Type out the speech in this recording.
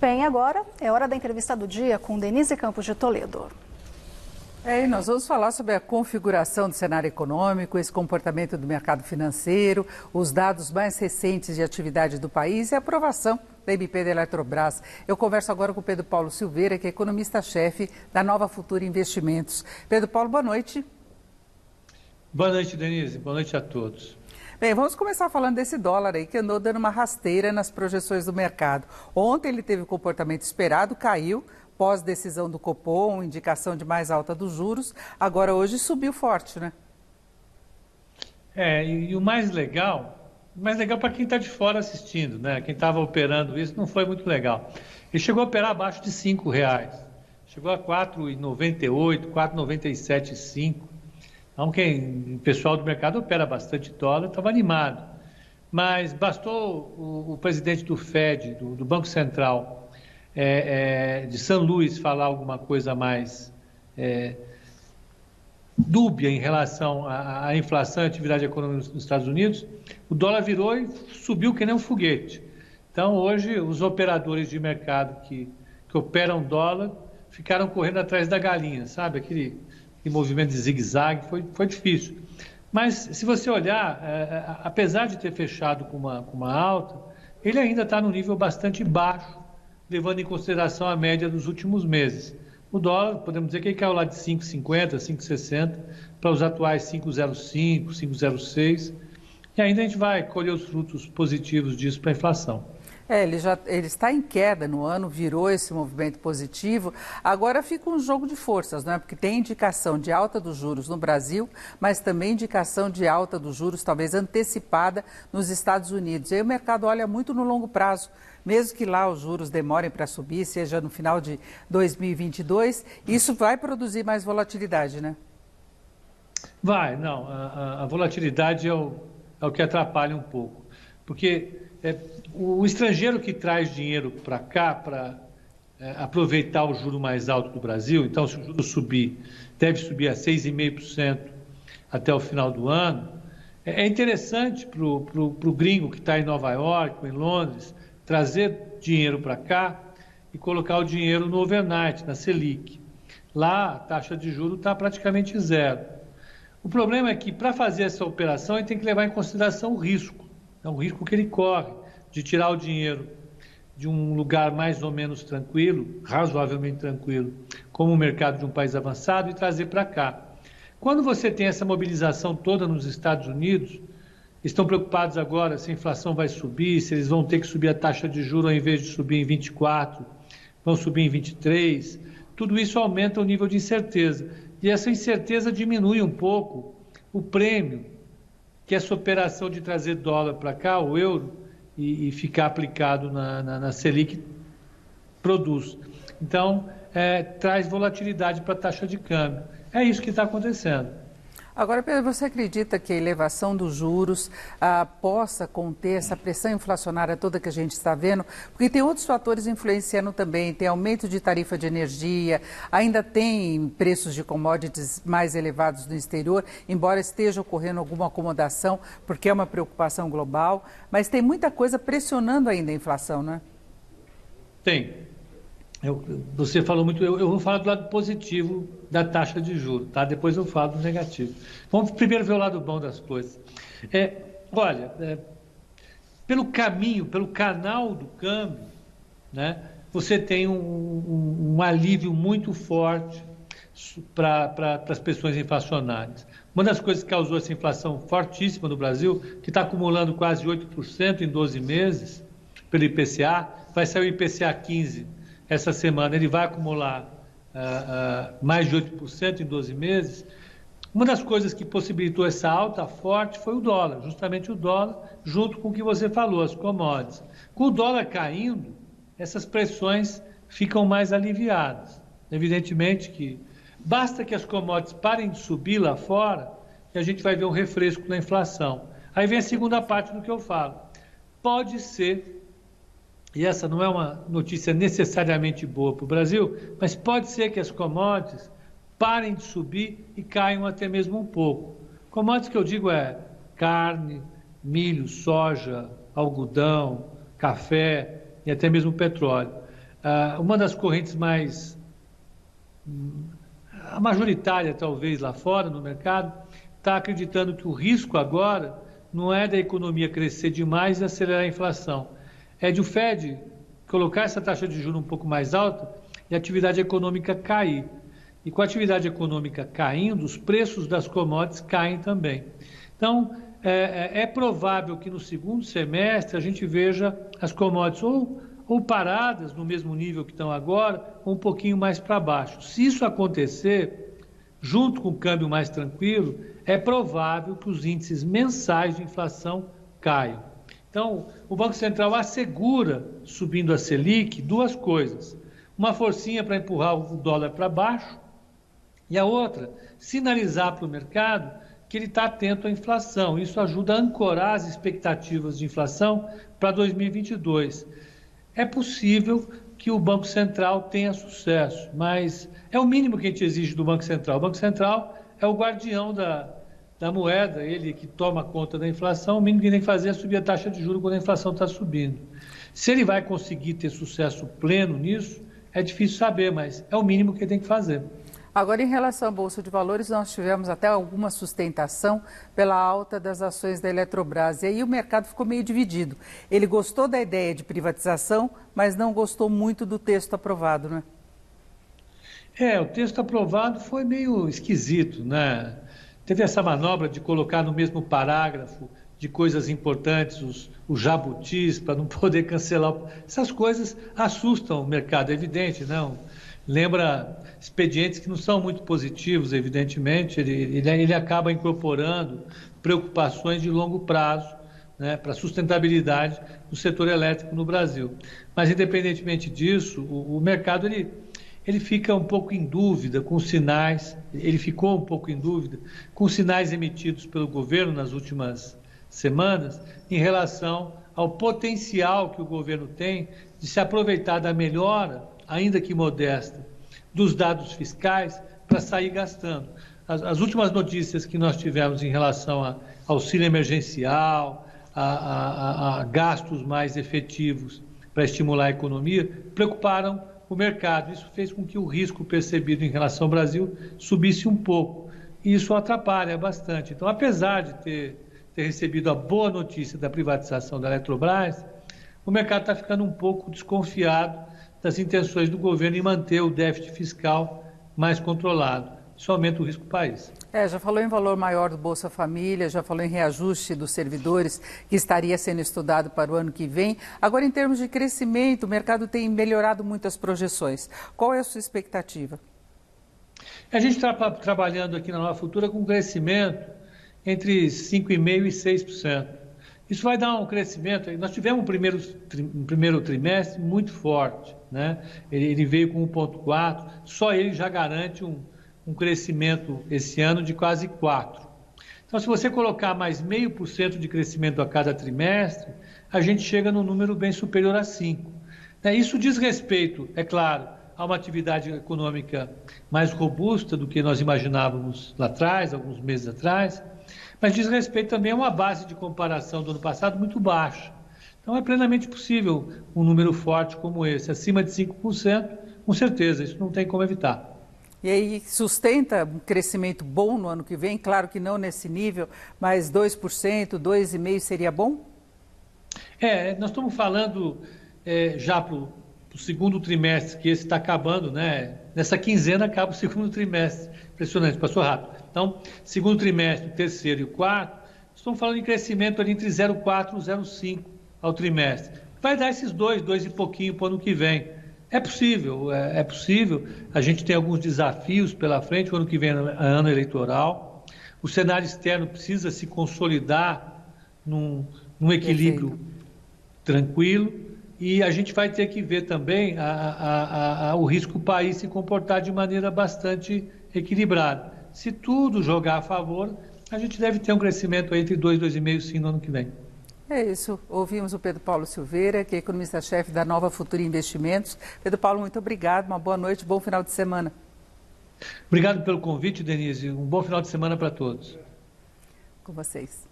Bem, agora é hora da entrevista do dia com Denise Campos de Toledo. E nós vamos falar sobre a configuração do cenário econômico, esse comportamento do mercado financeiro, os dados mais recentes de atividade do país e a aprovação da MP da Eletrobras. Eu converso agora com o Pedro Paulo Silveira, que é economista-chefe da Nova Futura Investimentos. Pedro Paulo, boa noite. Boa noite, Denise. Boa noite a todos. Bem, vamos começar falando desse dólar aí que andou dando uma rasteira nas projeções do mercado. Ontem ele teve o comportamento esperado, caiu, pós-decisão do Copom, indicação de mais alta dos juros. Agora hoje subiu forte, né? E o mais legal para quem está de fora assistindo, né? Quem estava operando isso não foi muito legal. Ele chegou a operar abaixo de R$5. Chegou a 4,98, 4,97,5. Então, o pessoal do mercado opera bastante dólar, estava animado. Mas bastou o presidente do FED, do Banco Central de São Luís, falar alguma coisa mais dúbia em relação à inflação e atividade econômica nos Estados Unidos, o dólar virou e subiu que nem um foguete. Então, hoje, os operadores de mercado que operam dólar ficaram correndo atrás da galinha, sabe? Aquele movimento de zigue-zague, foi difícil. Mas, se você olhar, apesar de ter fechado com uma alta, ele ainda está num nível bastante baixo, levando em consideração a média dos últimos meses. O dólar, podemos dizer que ele caiu lá de 5,50, 5,60, para os atuais 5,05, 5,06, e ainda a gente vai colher os frutos positivos disso para a inflação. Ele está em queda no ano, virou esse movimento positivo. Agora fica um jogo de forças, não é? Porque tem indicação de alta dos juros no Brasil, mas também indicação de alta dos juros, talvez antecipada, nos Estados Unidos. E aí o mercado olha muito no longo prazo, mesmo que lá os juros demorem para subir, seja no final de 2022, isso vai produzir mais volatilidade, né? Vai, não. A volatilidade é o que atrapalha um pouco. Porque o estrangeiro que traz dinheiro para cá para aproveitar o juro mais alto do Brasil, então se o juro subir, deve subir a 6,5% até o final do ano, é interessante para o gringo que está em Nova York ou em Londres trazer dinheiro para cá e colocar o dinheiro no overnight, na Selic. Lá a taxa de juros está praticamente zero. O problema é que para fazer essa operação ele tem que levar em consideração o risco. É um risco que ele corre de tirar o dinheiro de um lugar mais ou menos tranquilo, razoavelmente tranquilo, como o mercado de um país avançado, e trazer para cá. Quando você tem essa mobilização toda nos Estados Unidos, estão preocupados agora se a inflação vai subir, se eles vão ter que subir a taxa de juros ao invés de subir em 24, vão subir em 23. Tudo isso aumenta o nível de incerteza. E essa incerteza diminui um pouco o prêmio que essa operação de trazer dólar para cá, o euro, e ficar aplicado na Selic, produz. Então, traz volatilidade para a taxa de câmbio. É isso que está acontecendo. Agora, Pedro, você acredita que a elevação dos juros possa conter essa pressão inflacionária toda que a gente está vendo? Porque tem outros fatores influenciando também, tem aumento de tarifa de energia, ainda tem preços de commodities mais elevados no exterior, embora esteja ocorrendo alguma acomodação, porque é uma preocupação global, mas tem muita coisa pressionando ainda a inflação, não é? Tem. Você falou muito, eu vou falar do lado positivo da taxa de juros, tá? Depois eu falo do negativo. Vamos primeiro ver o lado bom das coisas. Pelo caminho, pelo canal do câmbio, né, você tem um alívio muito forte para as pressões inflacionárias. Uma das coisas que causou essa inflação fortíssima no Brasil, que está acumulando quase 8% em 12 meses, pelo IPCA, vai sair o IPCA 15 essa semana, ele vai acumular mais de 8% em 12 meses. Uma das coisas que possibilitou essa alta forte foi o dólar, justamente o dólar, junto com o que você falou, as commodities. Com o dólar caindo, essas pressões ficam mais aliviadas. Evidentemente que basta que as commodities parem de subir lá fora, que a gente vai ver um refresco na inflação. Aí vem a segunda parte do que eu falo. Pode ser, e essa não é uma notícia necessariamente boa para o Brasil, mas pode ser que as commodities parem de subir e caiam até mesmo um pouco. Commodities que eu digo carne, milho, soja, algodão, café e até mesmo petróleo. uma das correntes a majoritária talvez lá fora no mercado, está acreditando que o risco agora não é da economia crescer demais e acelerar a inflação, é de o Fed colocar essa taxa de juros um pouco mais alta e a atividade econômica cair. E com a atividade econômica caindo, os preços das commodities caem também. Então, é provável que no segundo semestre a gente veja as commodities ou paradas no mesmo nível que estão agora, ou um pouquinho mais para baixo. Se isso acontecer, junto com o câmbio mais tranquilo, é provável que os índices mensais de inflação caiam. Então, o Banco Central assegura, subindo a Selic, duas coisas. Uma forcinha para empurrar o dólar para baixo e a outra, sinalizar para o mercado que ele está atento à inflação. Isso ajuda a ancorar as expectativas de inflação para 2022. É possível que o Banco Central tenha sucesso, mas é o mínimo que a gente exige do Banco Central. O Banco Central é o guardião da moeda, ele que toma conta da inflação, o mínimo que tem que fazer é subir a taxa de juros quando a inflação está subindo. Se ele vai conseguir ter sucesso pleno nisso, é difícil saber, mas é o mínimo que ele tem que fazer. Agora, em relação à Bolsa de Valores, nós tivemos até alguma sustentação pela alta das ações da Eletrobras. E aí o mercado ficou meio dividido. Ele gostou da ideia de privatização, mas não gostou muito do texto aprovado, né? O texto aprovado foi meio esquisito, né? Teve essa manobra de colocar no mesmo parágrafo de coisas importantes, os jabutis, para não poder cancelar. Essas coisas assustam o mercado, é evidente, não? Lembra expedientes que não são muito positivos, evidentemente, ele acaba incorporando preocupações de longo prazo, né, para a sustentabilidade do setor elétrico no Brasil. Mas, independentemente disso, o mercado ele fica um pouco em dúvida com sinais, ele ficou um pouco em dúvida com sinais emitidos pelo governo nas últimas semanas em relação ao potencial que o governo tem de se aproveitar da melhora, ainda que modesta, dos dados fiscais para sair gastando. As últimas notícias que nós tivemos em relação a auxílio emergencial, a gastos mais efetivos para estimular a economia, preocuparam o mercado. Isso fez com que o risco percebido em relação ao Brasil subisse um pouco. E isso atrapalha bastante. Então, apesar de ter recebido a boa notícia da privatização da Eletrobras, o mercado está ficando um pouco desconfiado das intenções do governo em manter o déficit fiscal mais controlado. Isso aumenta o risco do país. Já falou em valor maior do Bolsa Família, já falou em reajuste dos servidores, que estaria sendo estudado para o ano que vem. Agora, em termos de crescimento, o mercado tem melhorado muito as projeções. Qual é a sua expectativa? A gente está trabalhando aqui na Nova Futura com crescimento entre 5,5% e 6%. Isso vai dar um crescimento. Nós tivemos um primeiro trimestre muito forte, né? Ele veio com 1,4%, só ele já garante um crescimento esse ano de quase 4%. Então, se você colocar mais 0,5% de crescimento a cada trimestre, a gente chega num número bem superior a 5%. Isso diz respeito, é claro, a uma atividade econômica mais robusta do que nós imaginávamos lá atrás, alguns meses atrás, mas diz respeito também a uma base de comparação do ano passado muito baixa. Então, é plenamente possível um número forte como esse, acima de 5%, com certeza, isso não tem como evitar. E aí sustenta um crescimento bom no ano que vem? Claro que não nesse nível, mas 2%, 2,5% seria bom? Nós estamos falando já para o segundo trimestre, que esse está acabando, né? Nessa quinzena acaba o segundo trimestre. Impressionante, passou rápido. Então, segundo trimestre, o terceiro e o quarto, estamos falando em crescimento ali entre 0,4% e 0,5% ao trimestre. Vai dar esses 2 e pouquinho para o ano que vem. É possível. A gente tem alguns desafios pela frente, o ano que vem é ano eleitoral. O cenário externo precisa se consolidar num equilíbrio tranquilo e a gente vai ter que ver também o risco do país se comportar de maneira bastante equilibrada. Se tudo jogar a favor, a gente deve ter um crescimento entre 2% e 2,5% sim no ano que vem. É isso. Ouvimos o Pedro Paulo Silveira, que é economista-chefe da Nova Futura Investimentos. Pedro Paulo, muito obrigado, uma boa noite, bom final de semana. Obrigado pelo convite, Denise. Um bom final de semana para todos. Com vocês.